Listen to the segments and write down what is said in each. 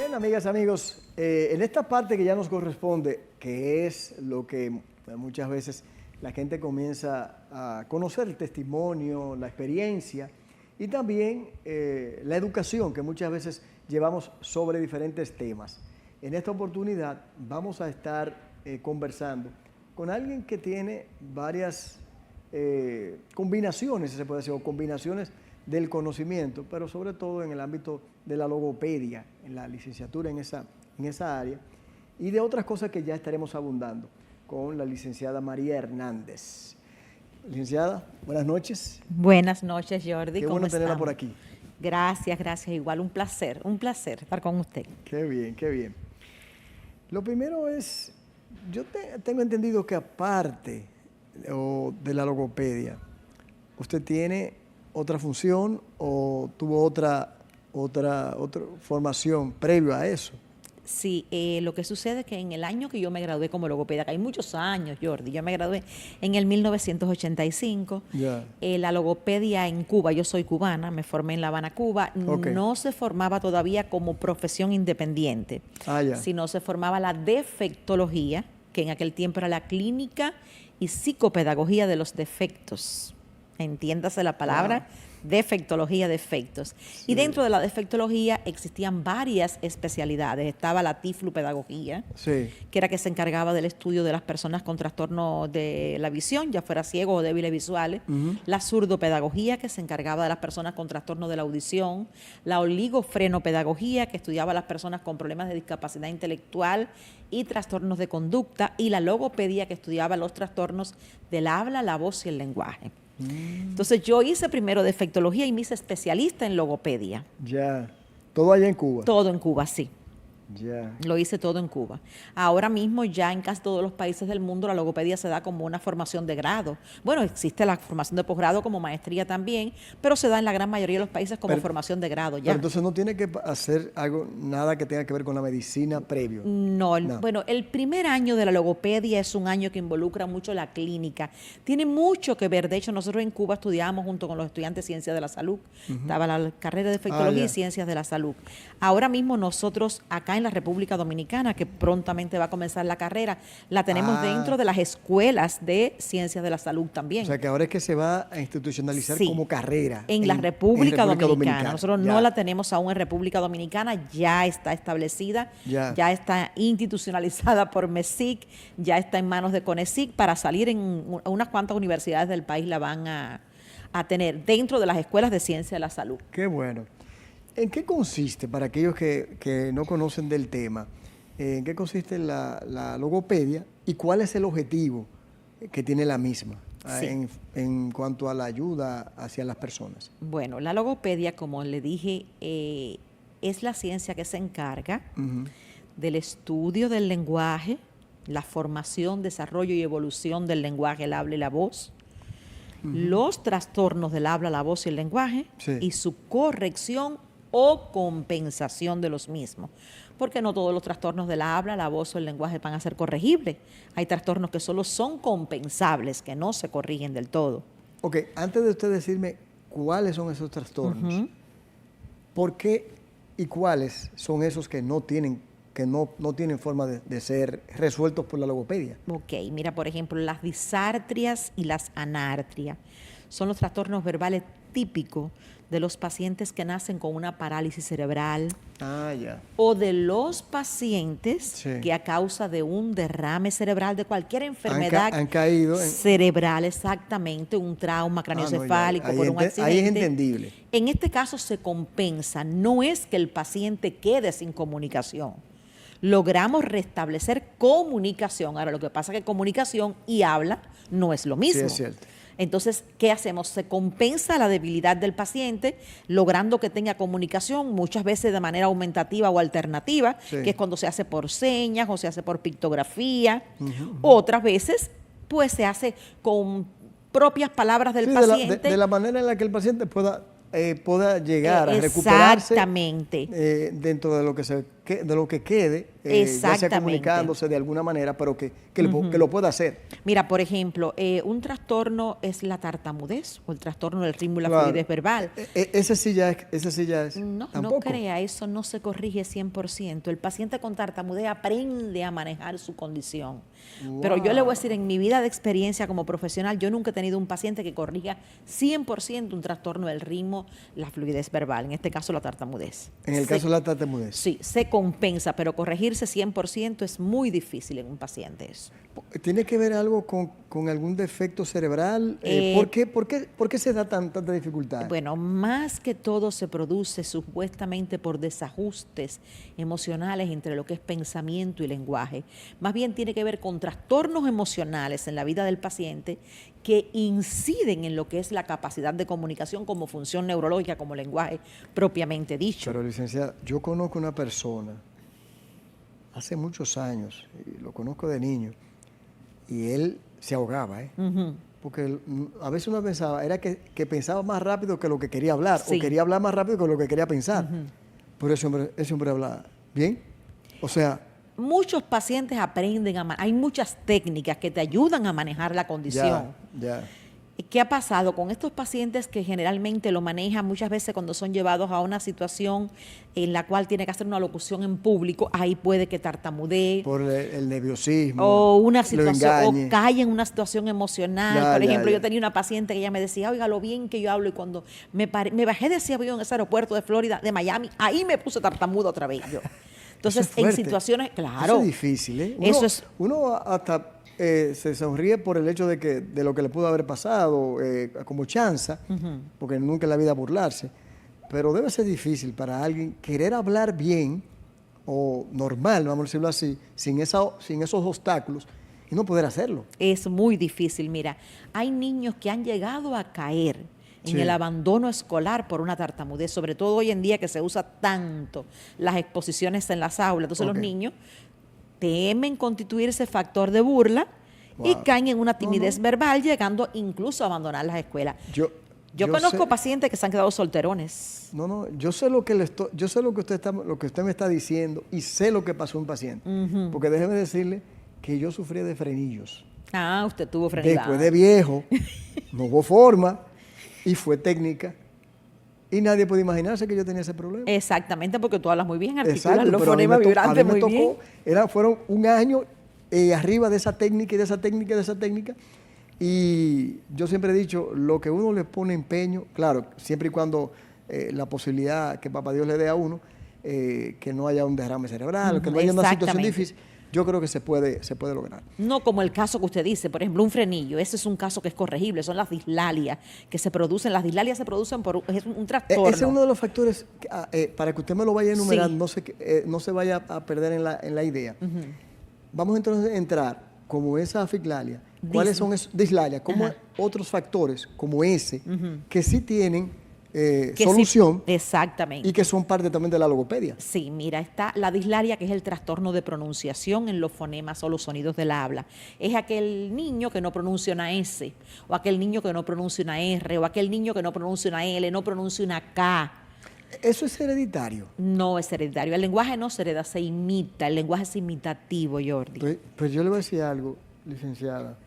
Bien, amigas, amigos, en esta parte que ya nos corresponde, que es lo que muchas veces la gente comienza a conocer, el testimonio, la experiencia y también la educación que muchas veces llevamos sobre diferentes temas. En esta oportunidad vamos a estar conversando con alguien que tiene varias combinaciones, si se puede decir, o combinaciones del conocimiento, pero sobre todo en el ámbito de la logopedia, en la licenciatura en esa área, y de otras cosas que ya estaremos abundando con la licenciada María Hernández. Licenciada, buenas noches. Buenas noches, Jordi. Qué bueno tenerla por aquí. Gracias, gracias. Igual un placer estar con usted. Qué bien, qué bien. Lo primero es, yo tengo entendido que aparte de la logopedia, usted tiene otra función o tuvo otra formación previo a eso. Sí, lo que sucede es que en el año que yo me gradué como logopeda, que hay muchos años, Jordi, yo me gradué en el 1985, la logopedia en Cuba, yo soy cubana, me formé en La Habana, Cuba, no se formaba todavía como profesión independiente, sino se formaba la defectología, que en aquel tiempo era la clínica y psicopedagogía de los defectos. Entiéndase la palabra, defectología de efectos. Sí. Y dentro de la defectología existían varias especialidades. Estaba la tiflopedagogía, que era que se encargaba del estudio de las personas con trastorno de la visión, ya fuera ciegos o débiles visuales. La surdopedagogía, que se encargaba de las personas con trastorno de la audición. La oligofrenopedagogía, que estudiaba a las personas con problemas de discapacidad intelectual y trastornos de conducta. Y la logopedia, que estudiaba los trastornos del habla, la voz y el lenguaje. Entonces yo hice primero defectología y me hice especialista en logopedia. Ya, todo allá en Cuba. Todo en Cuba, sí. Ya. Lo hice todo en Cuba. Ahora mismo ya en casi todos los países del mundo la logopedia se da como una formación de grado. Bueno, existe la formación de posgrado como maestría también, pero se da en la gran mayoría de los países como formación de grado ya. Pero entonces no tiene que hacer nada que tenga que ver con la medicina previo. No. Bueno, el primer año de la logopedia es un año que involucra mucho la clínica. Tiene mucho que ver. De hecho, nosotros en Cuba estudiábamos junto con los estudiantes de Ciencias de la Salud. Estaba la carrera de defectología y Ciencias de la Salud. Ahora mismo nosotros acá en la República Dominicana, que prontamente va a comenzar la carrera, la tenemos dentro de las escuelas de Ciencias de la Salud también. O sea que ahora es que se va a institucionalizar como carrera. En la República Dominicana. Nosotros no la tenemos aún en República Dominicana, ya está establecida, ya está institucionalizada por MESIC, ya está en manos de CONESIC, para salir en unas cuantas universidades del país la van a tener dentro de las escuelas de Ciencia de la Salud. Qué bueno. ¿En qué consiste, para aquellos que no conocen del tema, en qué consiste la logopedia y cuál es el objetivo que tiene la misma en cuanto a la ayuda hacia las personas? Bueno, la logopedia, como le dije, es la ciencia que se encarga del estudio del lenguaje, la formación, desarrollo y evolución del lenguaje, el habla y la voz, los trastornos del habla, la voz y el lenguaje y su corrección o compensación de los mismos, porque no todos los trastornos de la habla, la voz o el lenguaje van a ser corregibles. Hay trastornos que solo son compensables, que no se corrigen del todo. Ok, antes de usted decirme cuáles son esos trastornos, ¿por qué y cuáles son esos que no tienen forma de ser resueltos por la logopedia? Ok, mira, por ejemplo, las disartrias y las anartrias son los trastornos verbales típicos de los pacientes que nacen con una parálisis cerebral o de los pacientes que a causa de un derrame cerebral, de cualquier enfermedad han caído cerebral, exactamente, un trauma craneoencefálico por un accidente. Ahí es entendible. En este caso se compensa, no es que el paciente quede sin comunicación. Logramos restablecer comunicación. Ahora, lo que pasa es que comunicación y habla no es lo mismo. Sí, es cierto. Entonces, ¿qué hacemos? Se compensa la debilidad del paciente, logrando que tenga comunicación, muchas veces de manera aumentativa o alternativa, que es cuando se hace por señas o se hace por pictografía. Otras veces, pues se hace con propias palabras del paciente. De la manera en la que el paciente pueda llegar a recuperarse dentro de lo que quede ya sea comunicándose de alguna manera, pero que lo pueda hacer. Mira, por ejemplo, un trastorno es la tartamudez o el trastorno del ritmo y la fluidez verbal. Ese sí ya es. No, tampoco. no crea, eso no se corrige 100%. El paciente con tartamudez aprende a manejar su condición. Wow. Pero yo le voy a decir, en mi vida de experiencia como profesional, yo nunca he tenido un paciente que corrija 100% un trastorno del ritmo, la fluidez verbal, en este caso la tartamudez. En el caso de la tartamudez. Sí, se compensa, pero corregirse 100% es muy difícil en un paciente eso. ¿Tiene que ver algo con algún defecto cerebral? ¿Por qué se da tanta dificultad? Bueno, más que todo se produce supuestamente por desajustes emocionales entre lo que es pensamiento y lenguaje. Más bien tiene que ver con trastornos emocionales en la vida del paciente que inciden en lo que es la capacidad de comunicación como función neurológica, como lenguaje propiamente dicho. Pero, licenciada, yo conozco una persona hace muchos años, y lo conozco de niño, y él se ahogaba, porque a veces uno pensaba, era que pensaba más rápido que lo que quería hablar, o quería hablar más rápido que lo que quería pensar. Pero ese hombre habla bien. O sea, muchos pacientes aprenden hay muchas técnicas que te ayudan a manejar la condición. Ya. ¿Qué ha pasado con estos pacientes que generalmente lo manejan muchas veces cuando son llevados a una situación en la cual tiene que hacer una locución en público? Ahí puede que tartamudee. Por el nerviosismo. O una situación, o cae en una situación emocional. Por ejemplo, yo tenía una paciente que ella me decía, oiga, lo bien que yo hablo, y cuando me bajé de ese avión en ese aeropuerto de Florida, de Miami, ahí me puse tartamudo otra vez yo. Entonces, en situaciones, claro. Eso es difícil, ¿eh? Uno hasta se sonríe por el hecho de lo que le pudo haber pasado, como chanza, porque nunca en la vida burlarse. Pero debe ser difícil para alguien querer hablar bien o normal, vamos a decirlo así, sin esos obstáculos y no poder hacerlo. Es muy difícil. Mira, hay niños que han llegado a caer en el abandono escolar por una tartamudez, sobre todo hoy en día que se usa tanto las exposiciones en las aulas. Entonces los niños temen constituirse factor de burla y caen en una timidez verbal, llegando incluso a abandonar las escuelas. Yo conozco pacientes que se han quedado solterones. Yo sé lo que usted me está diciendo y sé lo que pasó a un paciente. Porque déjeme decirle que yo sufrí de frenillos. Usted tuvo frenillos. Después de viejo, no hubo forma y fue técnica. Y nadie puede imaginarse que yo tenía ese problema. Exactamente, porque tú hablas muy bien, articulas los fonemas vibrantes muy bien. Fueron un año arriba de esa técnica y de esa técnica y de esa técnica. Y yo siempre he dicho, lo que uno le pone empeño, claro, siempre y cuando la posibilidad que Papá Dios le dé a uno, que no haya un derrame cerebral, que no haya una situación difícil, yo creo que se puede lograr. No como el caso que usted dice, por ejemplo, un frenillo, ese es un caso que es corregible, son las dislalias que se producen. Las dislalias se producen por un trastorno. Ese es uno de los factores, para que usted me lo vaya a enumerar, no se vaya a perder en la idea. Vamos entonces a entrar, como esa afiglalia, ¿cuáles son esos dislalias? Como otros factores, como ese, que sí tienen solución. Sí, exactamente. Y que son parte también de la logopedia. Sí, mira, está la dislalia, que es el trastorno de pronunciación en los fonemas o los sonidos del habla. Es aquel niño que no pronuncia una S, o aquel niño que no pronuncia una R, o aquel niño que no pronuncia una L, no pronuncia una K. ¿Eso es hereditario? No es hereditario. El lenguaje no se hereda, se imita. El lenguaje es imitativo, Jordi. Pues yo le voy a decir algo, licenciada.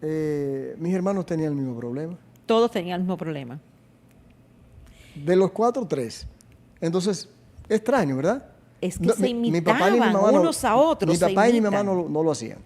Mis hermanos tenían el mismo problema. Todos tenían el mismo problema. De los 4, 3. Entonces, extraño, ¿verdad? Es que se imitaban unos a otros. Mi papá y mi mamá no lo hacían.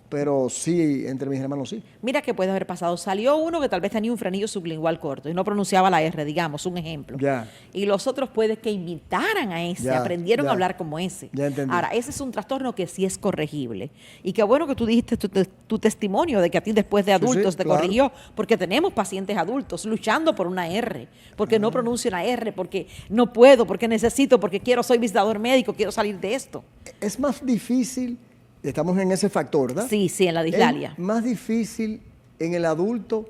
Pero sí, entre mis hermanos sí. Mira qué puede haber pasado. Salió uno que tal vez tenía un frenillo sublingual corto y no pronunciaba la R, digamos, un ejemplo. Ya. Y los otros puede que imitaran a ese, aprendieron a hablar como ese. Ya entendí. Ahora, ese es un trastorno que sí es corregible. Y qué bueno que tú dijiste tu testimonio de que a ti después de adultos te corrigió, porque tenemos pacientes adultos luchando por una R, porque no pronuncio una R, porque no puedo, porque necesito, porque soy visitador médico, quiero salir de esto. Es más difícil. Estamos en ese factor, ¿verdad? Sí, en la dislalia. Es más difícil en el adulto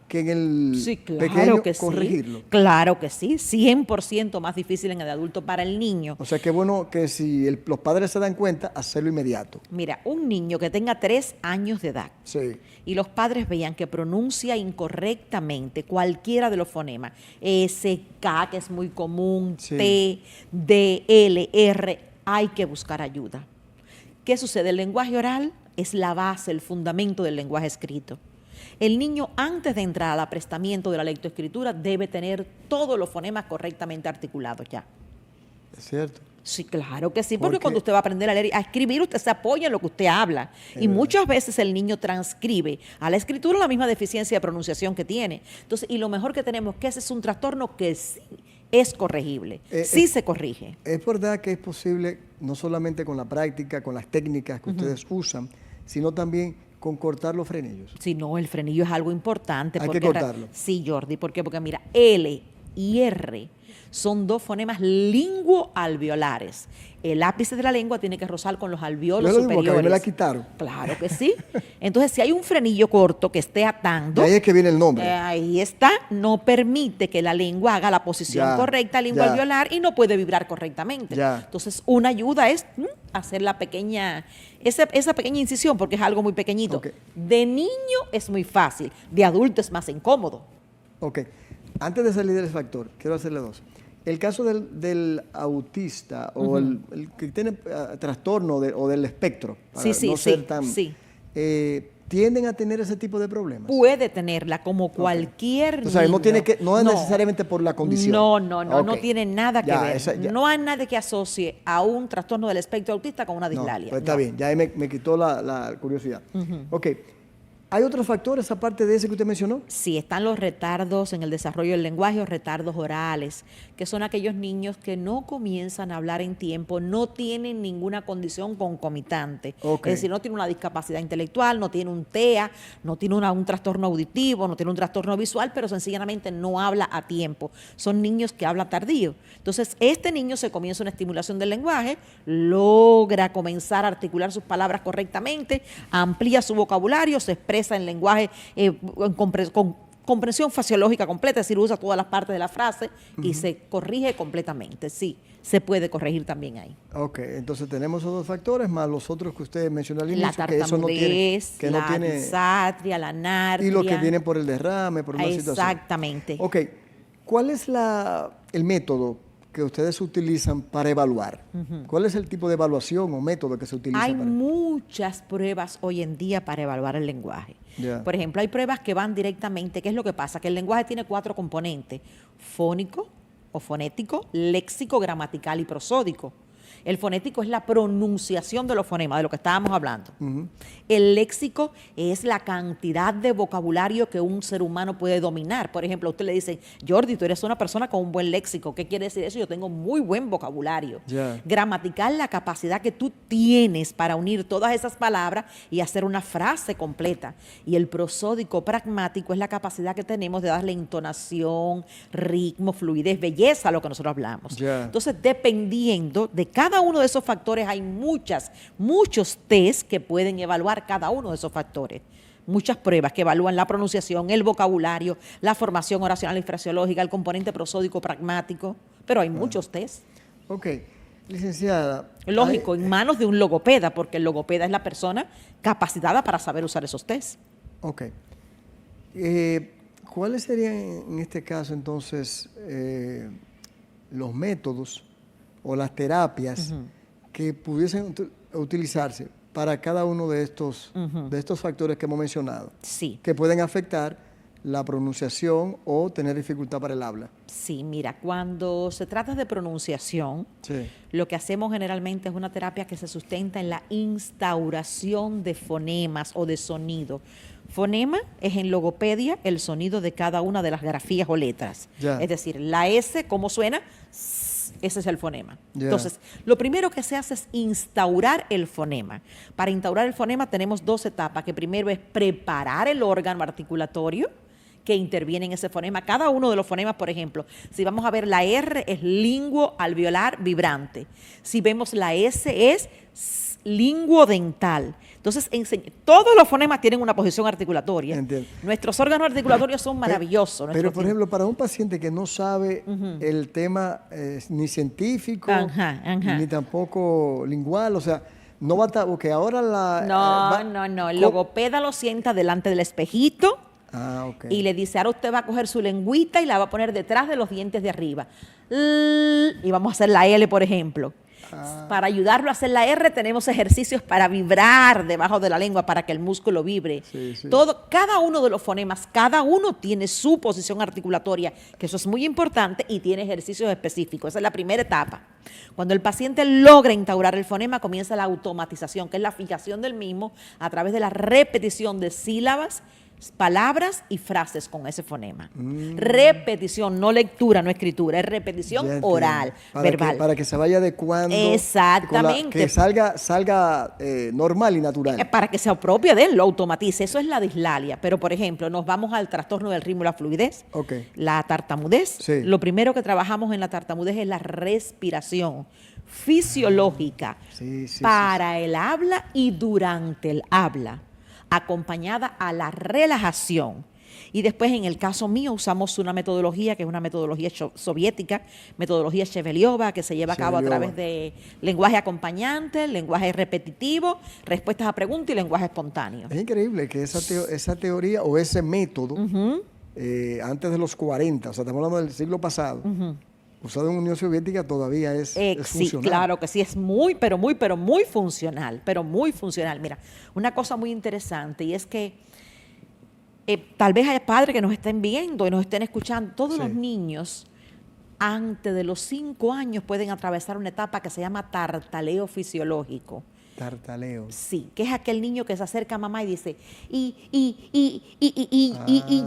que en el pequeño corregirlo. Sí. Claro que sí, 100% más difícil en el adulto para el niño. O sea, qué bueno que si los padres se dan cuenta, hacerlo inmediato. Mira, un niño que tenga 3 años de edad y los padres vean que pronuncia incorrectamente cualquiera de los fonemas, S, K, que es muy común, T, D, L, R, hay que buscar ayuda. ¿Qué sucede? El lenguaje oral es la base, el fundamento del lenguaje escrito. El niño, antes de entrar al aprestamiento de la lectoescritura, debe tener todos los fonemas correctamente articulados ya. ¿Es cierto? Sí, claro que sí, porque cuando usted va a aprender a leer y a escribir, usted se apoya en lo que usted habla. Y muchas veces el niño transcribe a la escritura la misma deficiencia de pronunciación que tiene. Entonces, y lo mejor que tenemos, que ese es un trastorno que sí es corregible, sí se corrige. Es verdad que es posible, no solamente con la práctica, con las técnicas que ustedes usan, sino también con cortar los frenillos. Sí, no, el frenillo es algo importante. Hay que cortarlo. Sí, Jordi, ¿por qué? Porque mira, L y R son dos fonemas linguoalveolares. El ápice de la lengua tiene que rozar con los alveolos superiores. A mí me la quitaron. Claro que sí. Entonces, si hay un frenillo corto que esté atando, de ahí es que viene el nombre. Ahí está, no permite que la lengua haga la posición correcta linguoalveolar y no puede vibrar correctamente. Entonces, una ayuda es hacer la pequeña, esa pequeña incisión, porque es algo muy pequeñito. De niño es muy fácil, de adulto es más incómodo. Ok. Antes de salir del factor, quiero hacerle dos. El caso del autista o el que tiene trastorno o del espectro, para no ser tan... ¿tienden a tener ese tipo de problemas? Puede tenerla como cualquier niño. O sea, no es necesariamente por la condición. No tiene nada que ver. No hay nada que asocie a un trastorno del espectro autista con una dislalia. Pues está bien, ya ahí me quitó la curiosidad. Ok. ¿Hay otros factores aparte de ese que usted mencionó? Sí, están los retardos en el desarrollo del lenguaje o retardos orales, que son aquellos niños que no comienzan a hablar en tiempo, no tienen ninguna condición concomitante. Es decir, no tiene una discapacidad intelectual, no tiene un TEA, no tiene un trastorno auditivo, no tiene un trastorno visual, pero sencillamente no habla a tiempo. Son niños que hablan tardío. Entonces, este niño se comienza una estimulación del lenguaje, logra comenzar a articular sus palabras correctamente, amplía su vocabulario, se expresa en lenguaje con comprensión faciológica completa, es decir, usa todas las partes de la frase y se corrige completamente. Sí, se puede corregir también ahí. Ok, entonces tenemos esos dos factores más los otros que usted mencionó al inicio. La tartamudez, la disatria, la nardia. Y los que vienen por el derrame, por una situación. Exactamente. Ok, ¿cuál es el método que ustedes utilizan para evaluar? ¿Cuál es el tipo de evaluación o método que se utiliza? Hay muchas pruebas hoy en día para evaluar el lenguaje. Por ejemplo, hay pruebas que van directamente. ¿Qué es lo que pasa? Que el lenguaje tiene 4 componentes: fónico o fonético, léxico, gramatical y prosódico. El fonético es la pronunciación de los fonemas, de lo que estábamos hablando. El léxico es la cantidad de vocabulario que un ser humano puede dominar. Por ejemplo, a usted le dicen, Jordi, tú eres una persona con un buen léxico. ¿Qué quiere decir eso? Yo tengo muy buen vocabulario. Gramatical, la capacidad que tú tienes para unir todas esas palabras y hacer una frase completa. Y el prosódico pragmático es la capacidad que tenemos de darle entonación, ritmo, fluidez, belleza a lo que nosotros hablamos. Entonces, dependiendo de cada uno de esos factores, hay muchos test que pueden evaluar cada uno de esos factores. Muchas pruebas que evalúan la pronunciación, el vocabulario, la formación oracional y fraseológica, el componente prosódico pragmático, pero hay muchos test. Ok, licenciada. Lógico, en manos de un logopeda, porque el logopeda es la persona capacitada para saber usar esos test. Ok. ¿Cuáles serían en este caso entonces los métodos o las terapias que pudiesen utilizarse para cada uno de estos factores que hemos mencionado? Sí. Que pueden afectar la pronunciación o tener dificultad para el habla. Sí, mira, cuando se trata de pronunciación, lo que hacemos generalmente es una terapia que se sustenta en la instauración de fonemas o de sonido. Fonema es en logopedia el sonido de cada una de las grafías o letras. Es decir, la S, ¿cómo suena? Ese es el fonema. Entonces, lo primero que se hace es instaurar el fonema. Para instaurar el fonema tenemos 2 etapas, que primero es preparar el órgano articulatorio que interviene en ese fonema. Cada uno de los fonemas, por ejemplo, si vamos a ver, la R es linguoalveolar vibrante. Si vemos la S es linguodental. Entonces, todos los fonemas tienen una posición articulatoria. Entiendo. Nuestros órganos articulatorios son maravillosos. Pero, por ejemplo, para un paciente que no sabe el tema ni científico, ni tampoco lingual, o sea, no va a estar, porque ahora No, el logopeda lo sienta delante del espejito y le dice, ahora usted va a coger su lengüita y la va a poner detrás de los dientes de arriba. Y vamos a hacer la L, por ejemplo. Para ayudarlo a hacer la R tenemos ejercicios para vibrar debajo de la lengua para que el músculo vibre. Sí, sí. Cada uno de los fonemas, cada uno tiene su posición articulatoria, que eso es muy importante y tiene ejercicios específicos. Esa es la primera etapa. Cuando el paciente logra instaurar el fonema, comienza la automatización, que es la fijación del mismo a través de la repetición de sílabas, palabras y frases con ese fonema. Repetición, no lectura, no escritura, es repetición oral, verbal. Para que se vaya adecuando. Exactamente. Que salga normal y natural. Para que se apropie de él, lo automatice. Eso es la dislalia. Pero, por ejemplo, nos vamos al trastorno del ritmo y la fluidez, la tartamudez. Sí. Lo primero que trabajamos en la tartamudez es la respiración fisiológica para el habla y durante el habla, acompañada a la relajación. Y después, en el caso mío, usamos una metodología que es una metodología soviética, metodología Sheveliova, que se lleva a cabo a través de lenguaje acompañante, lenguaje repetitivo, respuestas a preguntas y lenguaje espontáneo. Es increíble que esa teoría o ese método, antes de los 40, o sea, estamos hablando del siglo pasado, usado en la Unión Soviética, todavía es funcional. Sí, claro que sí, es muy funcional, pero muy funcional. Mira, una cosa muy interesante y es que tal vez hay padres que nos estén viendo y nos estén escuchando. Todos los niños, antes de los 5 años, pueden atravesar una etapa que se llama tartaleo fisiológico. Tartaleo. Sí, que es aquel niño que se acerca a mamá y dice,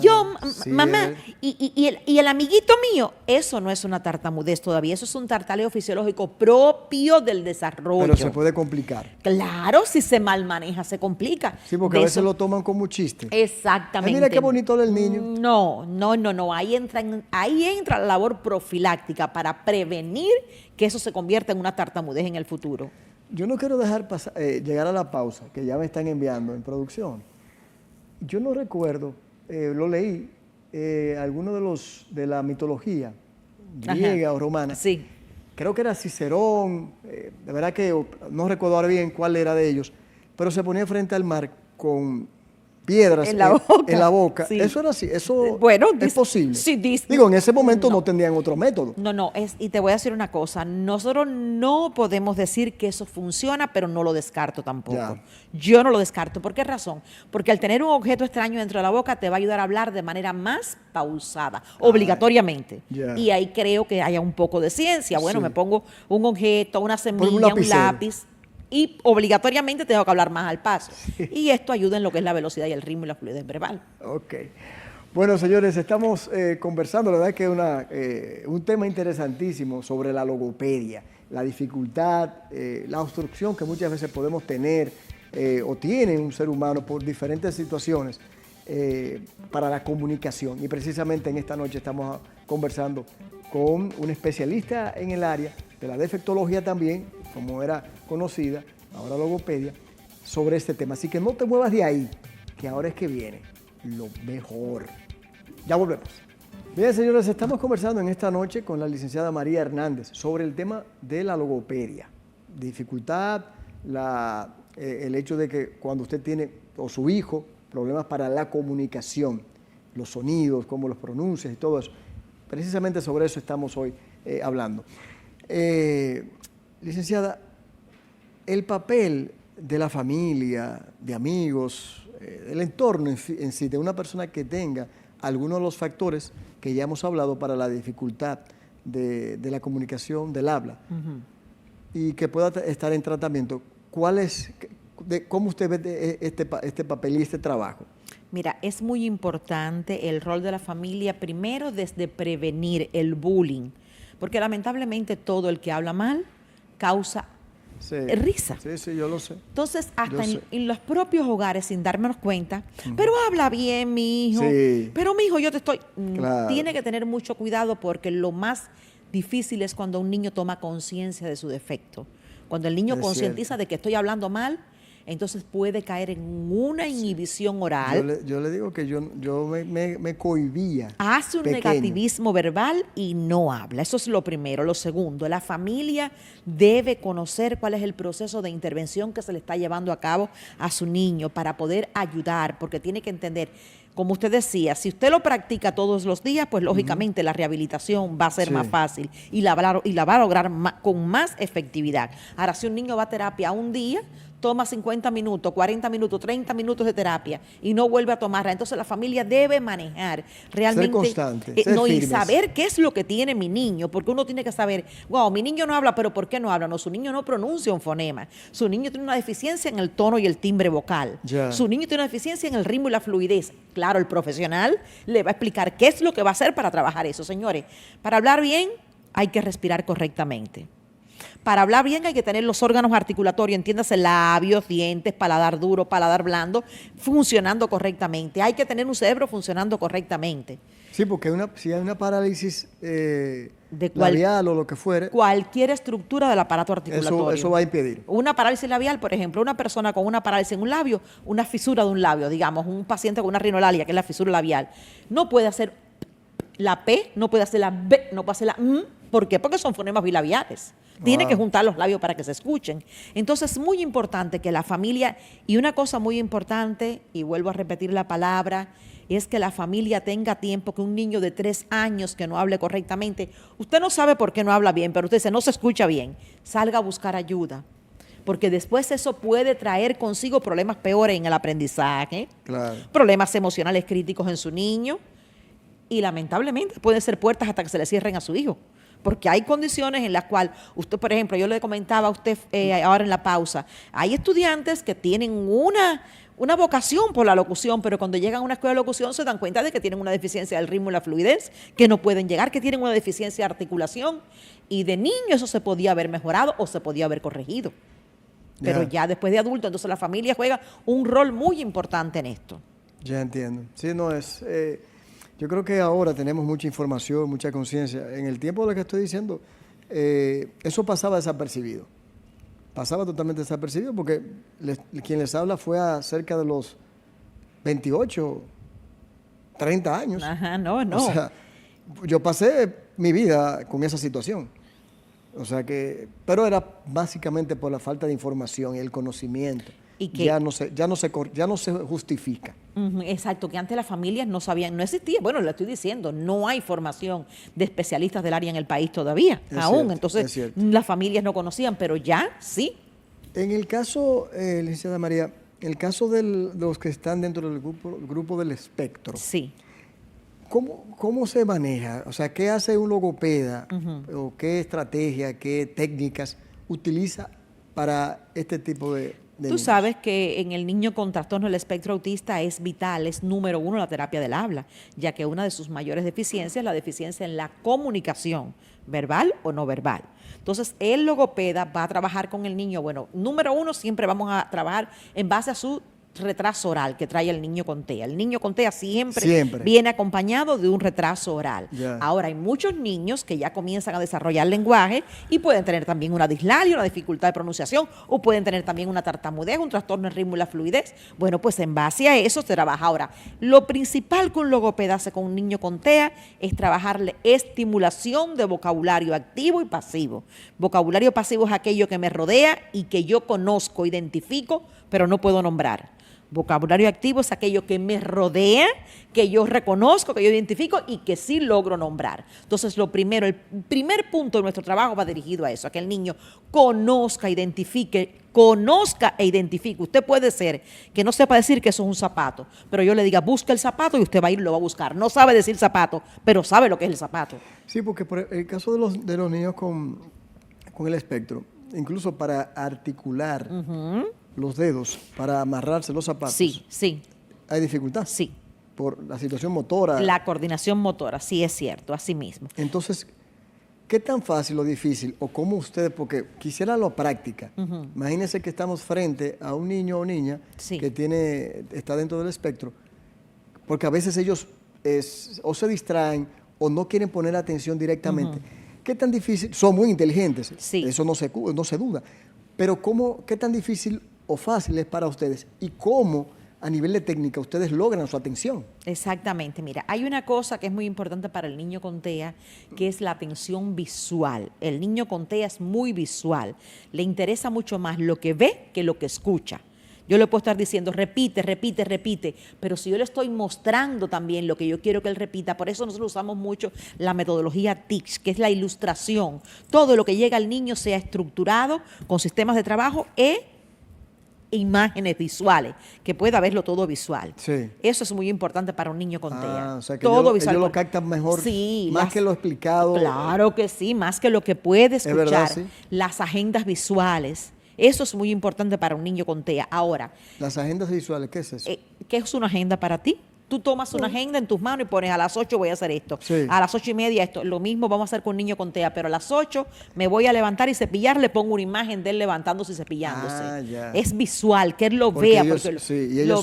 yo, mamá, y el amiguito mío. Eso no es una tartamudez todavía, eso es un tartaleo fisiológico propio del desarrollo. Pero se puede complicar. Claro, si se mal maneja, se complica. Sí, porque a veces lo toman como chiste. Exactamente. Ay, mira qué bonito del niño. No. Ahí entra la labor profiláctica para prevenir que eso se convierta en una tartamudez en el futuro. Yo no quiero dejar llegar a la pausa, que ya me están enviando en producción. Yo no recuerdo, lo leí, alguno de la mitología griega o romana. Sí. Creo que era Cicerón, de verdad que no recuerdo ahora bien cuál era de ellos, pero se ponía frente al mar con piedras en la boca. Sí. Eso era así, eso es posible. Sí, Digo, en ese momento no tendrían otro método. No, y te voy a decir una cosa, nosotros no podemos decir que eso funciona, pero no lo descarto tampoco. Ya. Yo no lo descarto. ¿Por qué razón? Porque al tener un objeto extraño dentro de la boca te va a ayudar a hablar de manera más pausada, obligatoriamente. Ya. Y ahí creo que haya un poco de ciencia. Bueno, me pongo un objeto, una semilla, un lápiz, y obligatoriamente tengo que hablar más al paso. Sí. Y esto ayuda en lo que es la velocidad y el ritmo y la fluidez verbal. Ok. Bueno, señores, estamos conversando, la verdad que es un tema interesantísimo sobre la logopedia, la dificultad, la obstrucción que muchas veces podemos tener o tiene un ser humano por diferentes situaciones para la comunicación. Y precisamente en esta noche estamos conversando con un especialista en el área de la defectología también, como era conocida, ahora logopedia, sobre este tema. Así que no te muevas de ahí, que ahora es que viene lo mejor. Ya volvemos. Bien, señores, estamos conversando en esta noche con la licenciada María Hernández sobre el tema de la logopedia. Dificultad, el hecho de que cuando usted tiene, o su hijo, problemas para la comunicación, los sonidos, cómo los pronuncias y todo eso. Precisamente sobre eso estamos hoy hablando. Licenciada, el papel de la familia, de amigos, del entorno en sí, de una persona que tenga algunos de los factores que ya hemos hablado para la dificultad de la comunicación, del habla, y que pueda estar en tratamiento, ¿cómo usted ve este papel y este trabajo? Mira, es muy importante el rol de la familia, primero desde prevenir el bullying, porque lamentablemente todo el que habla mal causa risa. Sí, yo lo sé. Entonces, hasta en los propios hogares, sin darnos cuenta, pero habla bien, mi hijo, pero mi hijo, yo te estoy... Claro. Tiene que tener mucho cuidado porque lo más difícil es cuando un niño toma conciencia de su defecto. Cuando el niño concientiza de que estoy hablando mal, entonces puede caer en una inhibición oral. Yo le digo que yo me cohibía. Hace un pequeño. negativismo verbal y no habla. Eso es lo primero. Lo segundo, la familia debe conocer cuál es el proceso de intervención que se le está llevando a cabo a su niño para poder ayudar, porque tiene que entender, como usted decía, si usted lo practica todos los días, pues lógicamente la rehabilitación va a ser más fácil y la va a lograr con más efectividad. Ahora, si un niño va a terapia un día, toma 50 minutos, 40 minutos, 30 minutos de terapia y no vuelve a tomarla. Entonces la familia debe manejar realmente. Ser constante, ser y firmes. saber qué es lo que tiene mi niño, porque uno tiene que saber, wow, mi niño no habla, pero ¿por qué no habla? No, su niño no pronuncia un fonema. Su niño tiene una deficiencia en el tono y el timbre vocal. Ya. Su niño tiene una deficiencia en el ritmo y la fluidez. Claro, el profesional le va a explicar qué es lo que va a hacer para trabajar eso. Señores, para hablar bien hay que respirar correctamente. Para hablar bien hay que tener los órganos articulatorios, entiéndase, labios, dientes, paladar duro, paladar blando, funcionando correctamente. Hay que tener un cerebro funcionando correctamente. Sí, porque si hay una parálisis labial o lo que fuere, cualquier estructura del aparato articulatorio. Eso va a impedir. Una parálisis labial, por ejemplo, una persona con una parálisis en un labio, una fisura de un labio, digamos, un paciente con una rinolalia, que es la fisura labial, no puede hacer la P, no puede hacer la B, no puede hacer la M. ¿Por qué? Porque son fonemas bilabiales. Tiene que juntar los labios para que se escuchen. Entonces es muy importante que la familia, y una cosa muy importante, y vuelvo a repetir la palabra, es que la familia tenga tiempo, que un niño de 3 años que no hable correctamente, usted no sabe por qué no habla bien, pero usted dice, no se escucha bien, salga a buscar ayuda. Porque después eso puede traer consigo problemas peores en el aprendizaje, problemas emocionales críticos en su niño, y lamentablemente pueden ser puertas hasta que se le cierren a su hijo. Porque hay condiciones en las cuales usted, por ejemplo, yo le comentaba a usted ahora en la pausa, hay estudiantes que tienen una vocación por la locución, pero cuando llegan a una escuela de locución se dan cuenta de que tienen una deficiencia del ritmo y la fluidez, que no pueden llegar, que tienen una deficiencia de articulación, y de niño eso se podía haber mejorado o se podía haber corregido. Pero ya después de adulto, entonces la familia juega un rol muy importante en esto. Ya entiendo. Sí, no es... yo creo que ahora tenemos mucha información, mucha conciencia. En el tiempo de lo que estoy diciendo, eso pasaba desapercibido. Pasaba totalmente desapercibido porque quien les habla fue a cerca de los 28, 30 años. Ajá, no. O sea, yo pasé mi vida con esa situación. O sea que, pero era básicamente por la falta de información y el conocimiento. Y que ya no se justifica. Exacto, que antes las familias no sabían, no existía, bueno, le estoy diciendo, no hay formación de especialistas del área en el país todavía, aún, entonces las familias no conocían, pero ya sí. En el caso, licenciada María, el caso de los que están dentro del grupo del espectro, sí. ¿Cómo se maneja? O sea, ¿qué hace un logopeda o qué estrategia, qué técnicas utiliza para este tipo de Tú sabes que en el niño con trastorno del espectro autista es vital, es número 1 la terapia del habla, ya que una de sus mayores deficiencias es la deficiencia en la comunicación, verbal o no verbal. Entonces, el logopeda va a trabajar con el niño, bueno, número 1 siempre vamos a trabajar en base a su retraso oral que trae el niño con TEA. El niño con TEA siempre viene acompañado de un retraso oral. Ahora, hay muchos niños que ya comienzan a desarrollar lenguaje y pueden tener también una dislalia, una dificultad de pronunciación, o pueden tener también una tartamudez, un trastorno en ritmo y la fluidez. Bueno, pues en base a eso se trabaja. Ahora, lo principal que un logopeda hace con un niño con TEA es trabajarle estimulación de vocabulario activo y pasivo. Vocabulario pasivo es aquello que me rodea y que yo conozco, identifico, pero no puedo nombrar. Vocabulario activo es aquello que me rodea, que yo reconozco, que yo identifico y que sí logro nombrar. Entonces, el primer punto de nuestro trabajo va dirigido a eso, a que el niño conozca e identifique. Usted puede ser que no sepa decir que eso es un zapato, pero yo le diga, busca el zapato y usted va a ir y lo va a buscar. No sabe decir zapato, pero sabe lo que es el zapato. Sí, porque por el caso de los niños con el espectro, incluso para articular los dedos para amarrarse los zapatos. Sí. ¿Hay dificultad? Sí. Por la situación motora. La coordinación motora, sí es cierto, así mismo. Entonces, ¿qué tan fácil o difícil, o cómo ustedes, porque quisiera la práctica, imagínense que estamos frente a un niño o niña que está dentro del espectro, porque a veces ellos o se distraen o no quieren poner atención directamente. ¿Qué tan difícil? Son muy inteligentes, eso no se duda, pero ¿qué tan difícil o fáciles para ustedes y cómo a nivel de técnica ustedes logran su atención. Exactamente, mira, hay una cosa que es muy importante para el niño con TEA, que es la atención visual. El niño con TEA es muy visual, le interesa mucho más lo que ve que lo que escucha. Yo le puedo estar diciendo, repite, repite, repite, pero si yo le estoy mostrando también lo que yo quiero que él repita, por eso nosotros usamos mucho la metodología TICS, que es la ilustración. Todo lo que llega al niño sea estructurado con sistemas de trabajo e imágenes visuales, que pueda verlo todo visual. Sí. Eso es muy importante para un niño con TEA. O sea que todo visual. Ellos lo captan mejor, sí, más que lo explicado. Claro que sí, más que lo que puede escuchar. Es verdad, sí. Las agendas visuales. Eso es muy importante para un niño con TEA. Ahora, las agendas visuales, ¿qué es eso? ¿Qué es una agenda para ti? Tú tomas una agenda en tus manos y pones a las 8 voy a hacer esto, sí. A las 8:30 esto. Lo mismo vamos a hacer con un niño con TEA, pero a las 8 me voy a levantar y cepillar, le pongo una imagen de él levantándose y cepillándose. Ya. Es visual, que él lo vea. Ellos, porque sí, y ellos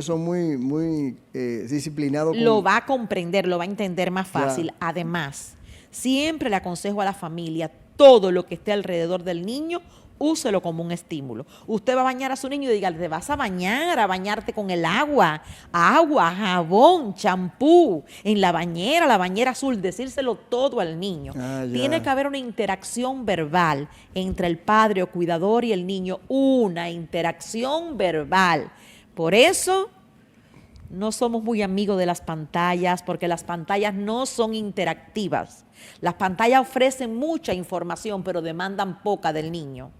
son muy disciplinados. Lo va a comprender, lo va a entender más fácil. Ya. Además, siempre le aconsejo a la familia, todo lo que esté alrededor del niño, úselo como un estímulo. Usted va a bañar a su niño y dígale, te vas a bañarte con el agua, jabón, champú, en la bañera azul, decírselo todo al niño. Tiene que haber una interacción verbal entre el padre o cuidador y el niño, una interacción verbal. Por eso no somos muy amigos de las pantallas, porque las pantallas no son interactivas. Las pantallas ofrecen mucha información, pero demandan poca del niño.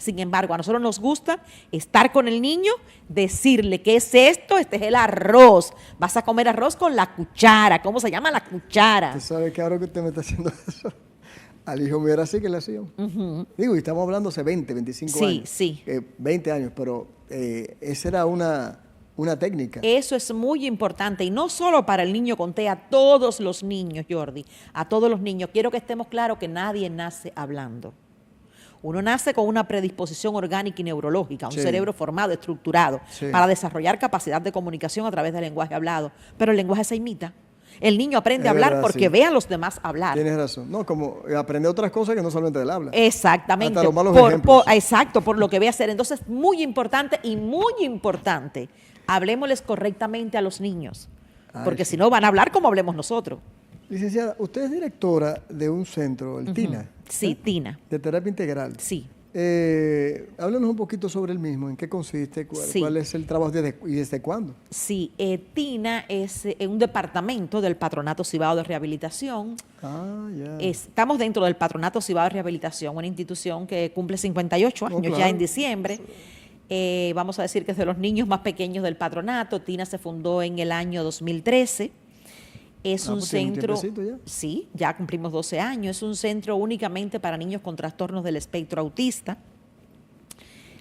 Sin embargo, a nosotros nos gusta estar con el niño, decirle, ¿qué es esto? Este es el arroz. Vas a comer arroz con la cuchara. ¿Cómo se llama la cuchara? Usted sabe que ahora que usted me está haciendo eso, al hijo mío era así que le hacían. Digo, y estamos hablando hace 20, 25 años. Sí. 20 años, pero esa era una técnica. Eso es muy importante, y no solo para el niño con TEA, a todos los niños, Jordi, a todos los niños. Quiero que estemos claros que nadie nace hablando. Uno nace con una predisposición orgánica y neurológica, un cerebro formado, estructurado, para desarrollar capacidad de comunicación a través del lenguaje hablado. Pero el lenguaje se imita. El niño aprende a hablar porque ve a los demás hablar. Tienes razón. No, como aprende otras cosas que no solamente del habla. Exactamente. Hasta los malos ejemplos. Exacto, por lo que ve hacer. Entonces, muy importante, hablemosles correctamente a los niños. Porque si no, van a hablar como hablemos nosotros. Licenciada, usted es directora de un centro, el TINA. Sí, TINA. De terapia integral. Sí. Háblanos un poquito sobre el mismo, en qué consiste, cuál es el trabajo y desde cuándo. Sí, TINA es un departamento del Patronato Cibao de Rehabilitación. Estamos dentro del Patronato Cibao de Rehabilitación, una institución que cumple 58 años ya en diciembre. Vamos a decir que es de los niños más pequeños del patronato. TINA se fundó en el año 2013. Es un centro, sí, ya cumplimos 12 años, es un centro únicamente para niños con trastornos del espectro autista.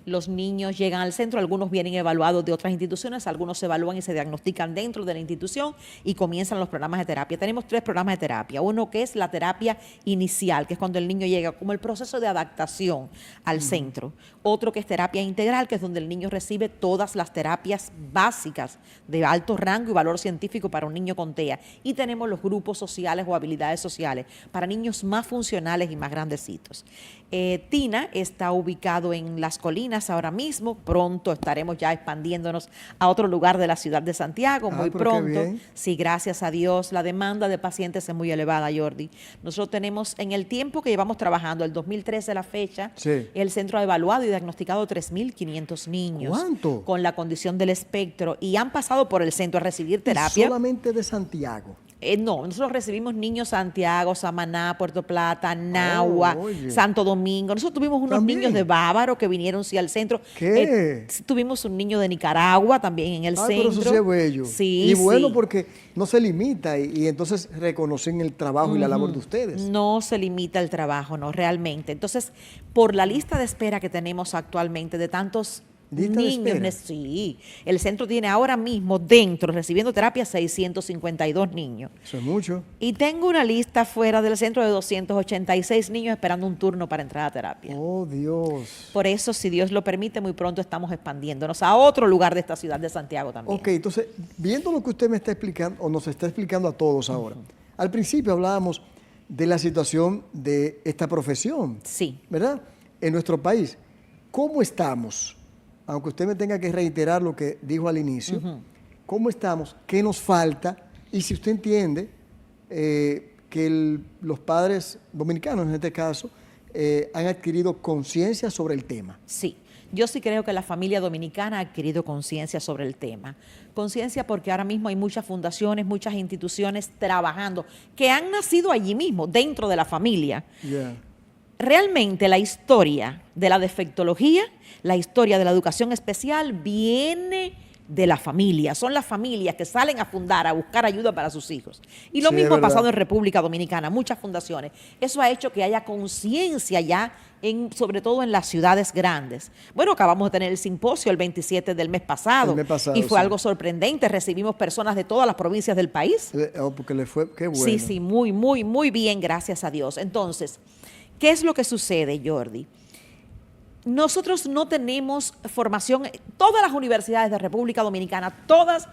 Los niños llegan al centro, algunos vienen evaluados de otras instituciones, algunos se evalúan y se diagnostican dentro de la institución y comienzan los programas de terapia. Tenemos 3 programas de terapia. Uno que es la terapia inicial, que es cuando el niño llega, como el proceso de adaptación al centro. Otro que es terapia integral, que es donde el niño recibe todas las terapias básicas de alto rango y valor científico para un niño con TEA. Y tenemos los grupos sociales o habilidades sociales para niños más funcionales y más grandecitos. TINA está ubicado en Las Colinas ahora mismo. Pronto estaremos ya expandiéndonos a otro lugar de la ciudad de Santiago, muy pronto. Sí, gracias a Dios. La demanda de pacientes es muy elevada, Jordi. Nosotros tenemos, en el tiempo que llevamos trabajando, el 2013 a la fecha, el centro ha evaluado y diagnosticado 3.500 niños. ¿Cuánto? Con la condición del espectro, y han pasado por el centro a recibir terapia. ¿Y solamente de Santiago? No, nosotros recibimos niños Santiago, Samaná, Puerto Plata, Nahua, Santo Domingo. Nosotros tuvimos unos niños de Bávaro que vinieron al centro. ¿Qué? Tuvimos un niño de Nicaragua también en el centro. Pero eso sí es bello. Sí, y bueno, porque no se limita y entonces reconocen el trabajo y la labor de ustedes. No se limita el trabajo, no, realmente. Entonces, por la lista de espera que tenemos actualmente de tantos niños, sí, el centro tiene ahora mismo dentro, recibiendo terapia, 652 niños. Eso es mucho. Y tengo una lista fuera del centro de 286 niños esperando un turno para entrar a terapia. Oh, Dios. Por eso, si Dios lo permite, muy pronto estamos expandiéndonos a otro lugar de esta ciudad de Santiago también. Ok, entonces, viendo lo que usted me está explicando, o nos está explicando a todos ahora, al principio hablábamos de la situación de esta profesión. Sí. ¿Verdad? En nuestro país, ¿cómo estamos? aunque usted me tenga que reiterar lo que dijo al inicio, ¿cómo estamos? ¿Qué nos falta? Y si usted entiende que los padres dominicanos, en este caso, han adquirido conciencia sobre el tema. Sí. Yo sí creo que la familia dominicana ha adquirido conciencia sobre el tema. Conciencia porque ahora mismo hay muchas fundaciones, muchas instituciones trabajando, que han nacido allí mismo, dentro de la familia. Yeah. Realmente la historia de la defectología, la historia de la educación especial viene de la familia. Son las familias que salen a fundar, a buscar ayuda para sus hijos. Y lo mismo ha pasado en República Dominicana, muchas fundaciones. Eso ha hecho que haya conciencia ya, sobre todo en las ciudades grandes. Bueno, acabamos de tener el simposio el 27 del mes pasado. Y fue algo sorprendente. Recibimos personas de todas las provincias del país. Porque le fue, qué bueno. Sí, sí, muy, muy, muy bien, gracias a Dios. Entonces, ¿qué es lo que sucede, Jordi? Nosotros no tenemos formación, todas las universidades de República Dominicana, todas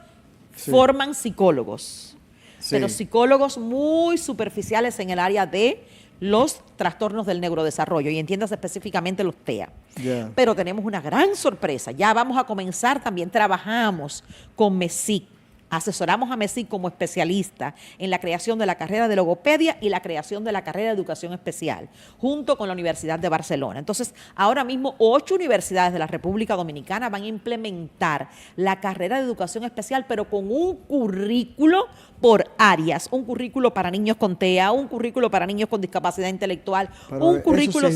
forman psicólogos, pero psicólogos muy superficiales en el área de los trastornos del neurodesarrollo, y entiéndase específicamente los TEA. Pero tenemos una gran sorpresa, ya vamos a comenzar también, trabajamos con MESIC, asesoramos a MESIC como especialista en la creación de la carrera de logopedia y la creación de la carrera de educación especial, junto con la Universidad de Barcelona. Entonces, ahora mismo 8 universidades de la República Dominicana van a implementar la carrera de educación especial, pero con un currículo por áreas, un currículo para niños con TEA, un currículo para niños con discapacidad intelectual, un currículo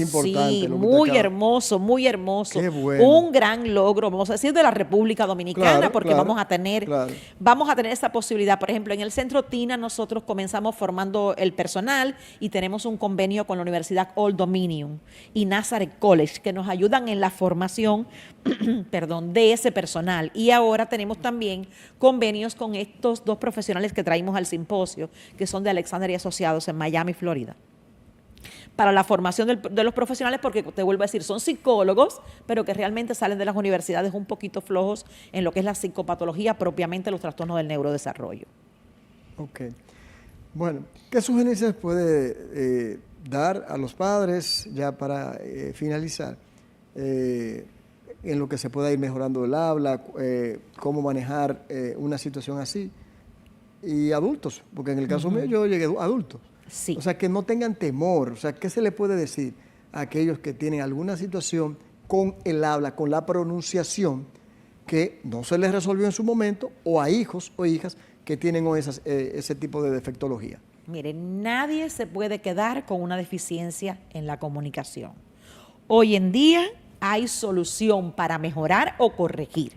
muy hermoso, muy hermoso, un gran logro, vamos a decir, de la República Dominicana, porque vamos a tener esa posibilidad. Por ejemplo, en el Centro TINA nosotros comenzamos formando el personal y tenemos un convenio con la Universidad Old Dominion y Nazareth College que nos ayudan en la formación de ese personal. Y ahora tenemos también convenios con estos 2 profesionales que traímos al simposio, que son de Alexander y Asociados en Miami, Florida, para la formación de los profesionales, porque te vuelvo a decir, son psicólogos, pero que realmente salen de las universidades un poquito flojos en lo que es la psicopatología, propiamente los trastornos del neurodesarrollo. Ok. Bueno, ¿qué sugerencias puede dar a los padres, ya para finalizar, en lo que se pueda ir mejorando el habla, cómo manejar una situación así? Y adultos, porque en el caso mío yo llegué adulto. Sí. O sea, que no tengan temor. O sea, ¿qué se le puede decir a aquellos que tienen alguna situación con el habla, con la pronunciación, que no se les resolvió en su momento, o a hijos o hijas que tienen ese tipo de defectología? Mire, nadie se puede quedar con una deficiencia en la comunicación. Hoy en día hay solución para mejorar o corregir.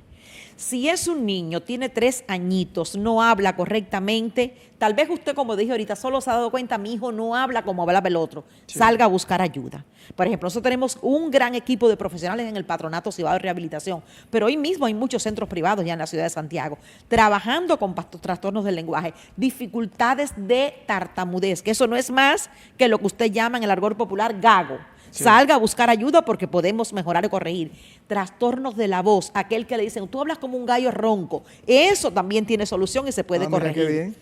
Si es un niño, tiene 3 añitos, no habla correctamente, tal vez usted, como dije ahorita, solo se ha dado cuenta, mi hijo no habla como hablaba el otro, salga a buscar ayuda. Por ejemplo, nosotros tenemos un gran equipo de profesionales en el Patronato Cibao de Rehabilitación, pero hoy mismo hay muchos centros privados ya en la ciudad de Santiago, trabajando con trastornos del lenguaje, dificultades de tartamudez, que eso no es más que lo que usted llama en el argot popular gago. Salga a buscar ayuda porque podemos mejorar y corregir. Trastornos de la voz, aquel que le dicen, tú hablas como un gallo ronco, eso también tiene solución y se puede corregir. Qué bien.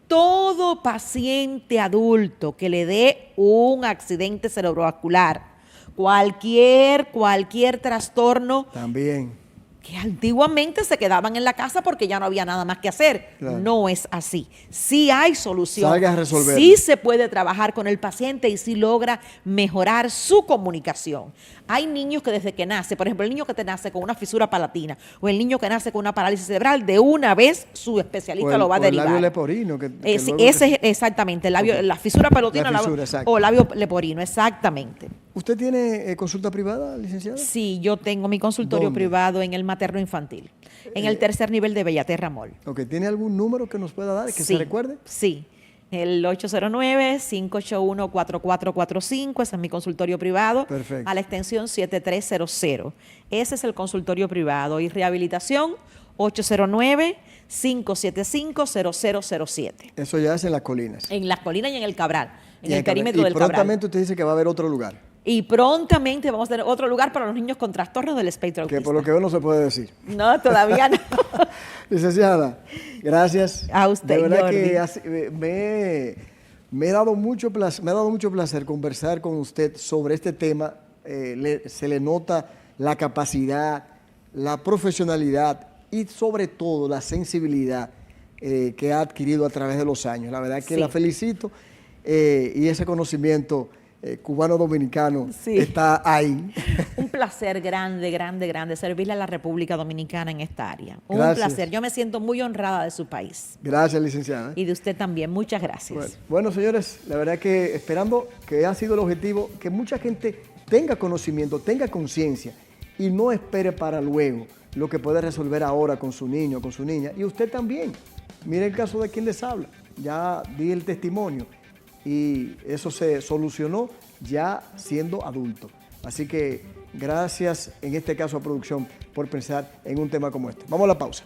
Todo paciente adulto que le dé un accidente cerebrovascular, cualquier trastorno, también, que antiguamente se quedaban en la casa porque ya no había nada más que hacer. Claro. No es así. Sí hay solución. Salga a resolver. Sí se puede trabajar con el paciente y sí logra mejorar su comunicación. Hay niños que desde que nace, por ejemplo, el niño que te nace con una fisura palatina o el niño que nace con una parálisis cerebral, de una vez su especialista lo va a derivar. El labio leporino. Exactamente, la fisura palatina o labio leporino, exactamente. ¿Usted tiene consulta privada, licenciada? Sí, yo tengo mi consultorio privado en el materno infantil, en el 3er nivel de Bellaterra Mall. Ok, ¿tiene algún número que nos pueda dar, que se recuerde? Sí, el 809-581-4445, ese es mi consultorio privado. Perfecto. A la extensión 7300. Ese es el consultorio privado. Y rehabilitación 809-575-0007. Eso ya es en las colinas. En las colinas y en el Cabral, en el perímetro del Cabral. Y prontamente usted dice que va a haber otro lugar. Y prontamente vamos a tener otro lugar para los niños con trastornos del espectro autista. Que por lo que veo no se puede decir. No, todavía no. Licenciada, gracias. A usted, de verdad Jordi. Que me ha dado mucho placer conversar con usted sobre este tema. Se le nota la capacidad, la profesionalidad y sobre todo la sensibilidad que ha adquirido a través de los años. La verdad es que la felicito y ese conocimiento cubano-dominicano está ahí. Un placer grande, grande, grande servirle a la República Dominicana en esta área. Un placer. Yo me siento muy honrada de su país. Gracias, licenciada. Y de usted también. Muchas gracias. Bueno, señores, la verdad que esperando que ha sido el objetivo, que mucha gente tenga conocimiento, tenga conciencia y no espere para luego lo que puede resolver ahora con su niño, con su niña. Y usted también. Mire el caso de quien les habla. Ya di el testimonio y eso se solucionó ya siendo adulto. Así que gracias en este caso a producción por pensar en un tema como este. Vamos a la pausa.